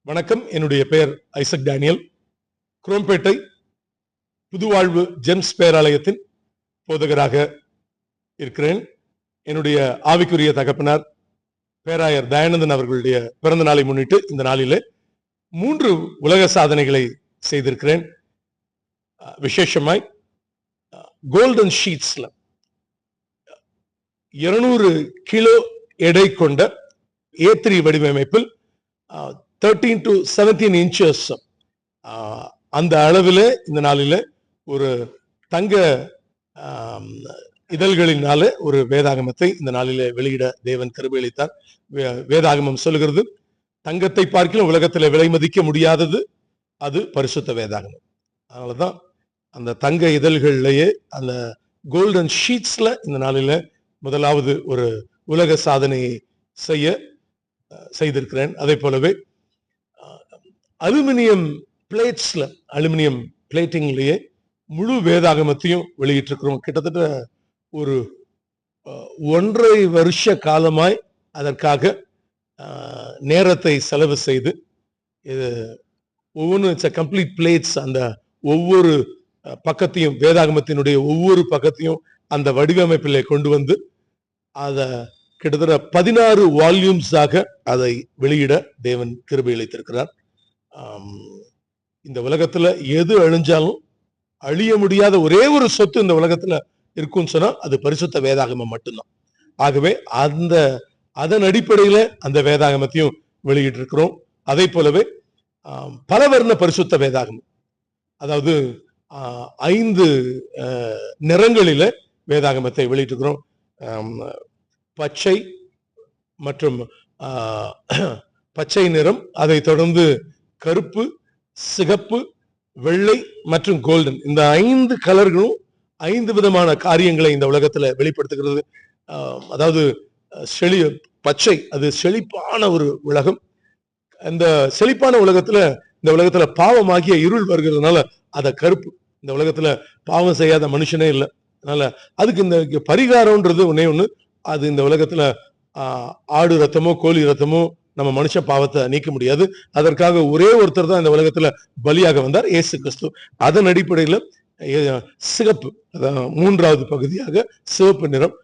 வணக்கம். என்னுடைய பெயர் ஐசக் டேனியல். குரோம்பேட்டை புதுவாழ்வு ஜெம்ஸ் பேராலயத்தின் போதகராக இருக்கிறேன். என்னுடைய ஆவிக்குரிய தகப்பனார் பேராயர் தயானந்தன் அவர்களுடைய பிறந்த நாளை முன்னிட்டு இந்த நாளிலே 3 உலக சாதனைகளை செய்திருக்கிறேன். விசேஷமாய் கோல்டன் ஷீட்ஸ்ல 200 கிலோ எடை கொண்ட A3 வடிவமைப்பில் 13 to 17 inches அந்த அளவில் இந்த நாளில் ஒரு தங்க இதழ்களினால ஒரு வேதாகமத்தை இந்த நாளில் வெளியிட தேவன் கிருபை அளித்தார். வேதாகமம் சொல்லுகிறது, தங்கத்தை பார்க்கிலும் உலகத்தில் விலை மதிக்க முடியாதது அது பரிசுத்த வேதாகமம். அதனாலதான் அந்த தங்க இதழ்கள்லயே அந்த கோல்டன் ஷீட்ஸ்ல இந்த நாளில் முதலாவது ஒரு உலக சாதனையை செய்திருக்கிறேன். அதே போலவே அலுமினியம் பிளேட்ஸ்ல, அலுமினியம் பிளேட்டிங்லயே முழு வேதாகமத்தையும் வெளியிட்டிருக்கிறோம். கிட்டத்தட்ட ஒரு 1.5 வருஷ காலமாய் அதற்காக நேரத்தை செலவு செய்து இது ஒவ்வொன்றும் கம்ப்ளீட் பிளேட்ஸ், அந்த ஒவ்வொரு பக்கத்தையும் வேதாகமத்தினுடைய ஒவ்வொரு பக்கத்தையும் அந்த வடிவமைப்பிலே கொண்டு வந்து அதை கிட்டத்தட்ட 16 வால்யூம்ஸாக அதை வெளியிட தேவன் கிருபை அளித்திருக்கிறார். இந்த உலகத்துல எது அழிஞ்சாலும் அழிய முடியாத ஒரே ஒரு சொத்து இந்த உலகத்துல இருக்குன்னு சொன்னா அது பரிசுத்த வேதாகமம் மட்டும்தான். ஆகவே அதன் அடிப்படையில அந்த வேதாகமத்தையும் வெளியிட்டு இருக்கிறோம். அதே போலவே பலவர்ண பரிசுத்த வேதாகமம், அதாவது 5 நிறங்களில வேதாகமத்தை வெளியிட்டிருக்கிறோம். பச்சை மற்றும் பச்சை நிறம், அதை தொடர்ந்து கருப்பு, சிகப்பு, வெள்ளை மற்றும் கோல்டன், இந்த 5 கலர்களும் 5 விதமான காரியங்களை இந்த உலகத்துல வெளிப்படுத்துகிறது. அதாவது பச்சை அது செழிப்பான ஒரு உலகம். இந்த செழிப்பான உலகத்துல இந்த உலகத்துல பாவமாகிய இருள் வருகிறதுனால அதை கருப்பு. இந்த உலகத்துல பாவம் செய்யாத மனுஷனே இல்லை. அதனால அதுக்கு இந்த பரிகாரம்ன்றது ஒன்னே ஒண்ணு. அது இந்த உலகத்துல ஆடு ரத்தமோ கோழி ரத்தமோ நம்ம மனுஷ பாவத்தை நீக்க முடியாது. அதற்காக ஒரே ஒருத்தர் தான் இந்த உலகத்துல பலியாக வந்தார், இயேசு கிறிஸ்து. அதன் அடிப்படையில சிகப்பு, அதான் 3வது பகுதியாக சிவப்பு நிறம்.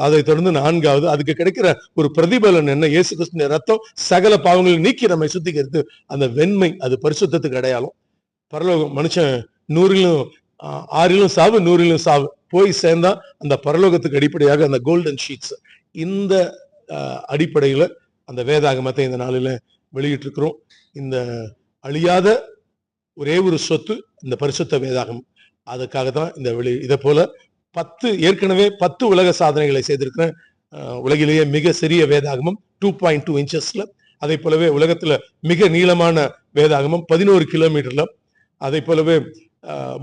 அதை தொடர்ந்து 4வது அதுக்கு கிடைக்கிற ஒரு பிரதிபலன் என்ன? இயேசு கிறிஸ்துவின் ரத்தம் சகல பாவங்களை நீக்கி நம்மை சுத்திகரித்து அந்த வெண்மை, அது பரிசுத்தத்துக்கு அடையாளம். பரலோகம், மனுஷன் 100லும் சாவு 100லும் சாவு போய் சேர்ந்தா அந்த பரலோகத்துக்கு அடிப்படையாக அந்த கோல்டன் ஷீட்ஸ், இந்த அடிப்படையில அந்த வேதாகமத்தை இந்த நாளில வெளியிட்டு இருக்கிறோம். இந்த அழியாத ஒரே ஒரு சொத்து இந்த பரிசுத்த வேதாகமம். அதுக்காக தான் இந்த இதை போல ஏற்கனவே 10 உலக சாதனைகளை செய்திருக்கிறேன். உலகிலேயே மிக சிறிய வேதாகமம் 2.2 inchesல. அதே போலவே உலகத்துல மிக நீளமான வேதாகமம் 11 கிலோமீட்டர்ல. அதே போலவே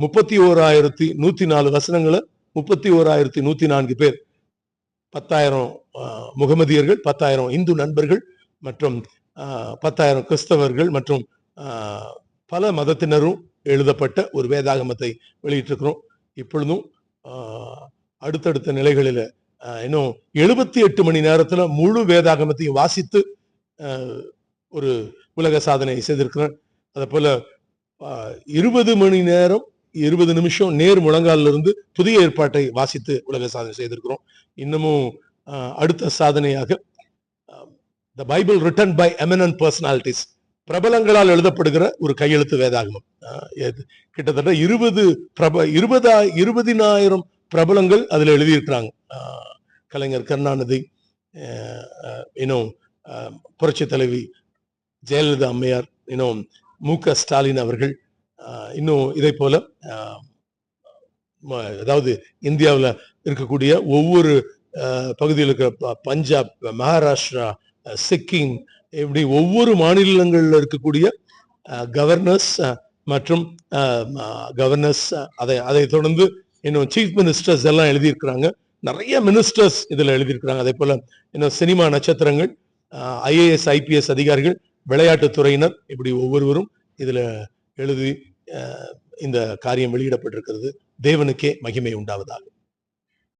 31,104 வசனங்களை 31,104 பேர், 10,000 முகமதியர்கள், 10,000 இந்து நண்பர்கள் மற்றும் 10,000 கிறிஸ்தவர்கள் மற்றும் பல மதத்தினரும் எழுதப்பட்ட ஒரு வேதாகமத்தை வெளியிட்டிருக்கிறோம். இப்பொழுதும் அடுத்தடுத்த நிலைகளில இன்னும் 78 மணி நேரத்துல முழு வேதாகமத்தையும் வாசித்து ஒரு உலக சாதனை செய்திருக்கிறேன். அதே போல 20 மணி நேரம் 20 நிமிஷம் நேர் முழங்காலில் இருந்து புதிய ஏற்பாட்டை வாசித்து உலக சாதனை செய்திருக்கிறோம். இன்னமும் அடுத்த சாதனையாக The Bible written by eminent personalities, பிரபலங்களால் எழுதப்படுகிற ஒரு கையெழுத்து வேதாகமம். கிட்டத்தட்ட 20,000 பிரபலங்கள் அதுல எழுதியிருக்கிறாங்க. கலைஞர் கருணாநிதி, இன்னும் புரட்சி தலைவி ஜெயலலிதா அம்மையார், இன்னும் மு.க. ஸ்டாலின் அவர்கள், இன்னும் இதை போல அதாவது இந்தியாவில் இருக்கக்கூடிய ஒவ்வொரு பகுதியில் இருக்கிற பஞ்சாப், மகாராஷ்டிரா, சிக்கிம், இப்படி ஒவ்வொரு மாநிலங்களில் இருக்கக்கூடிய கவர்னர்ஸ் மற்றும் அதை தொடர்ந்து இன்னும் சீஃப் மினிஸ்டர்ஸ் எல்லாம் எழுதியிருக்கிறாங்க. நிறைய மினிஸ்டர்ஸ் இதுல எழுதியிருக்கிறாங்க. அதே போல இன்னும் சினிமா நட்சத்திரங்கள், IAS IPS அதிகாரிகள், விளையாட்டுத்துறையினர், இப்படி ஒவ்வொருவரும் இதுல எழுதி இந்த காரியம் வெளியிடப்பட்டிருக்கிறது. தேவனுக்கே மகிமை உண்டாவதாக.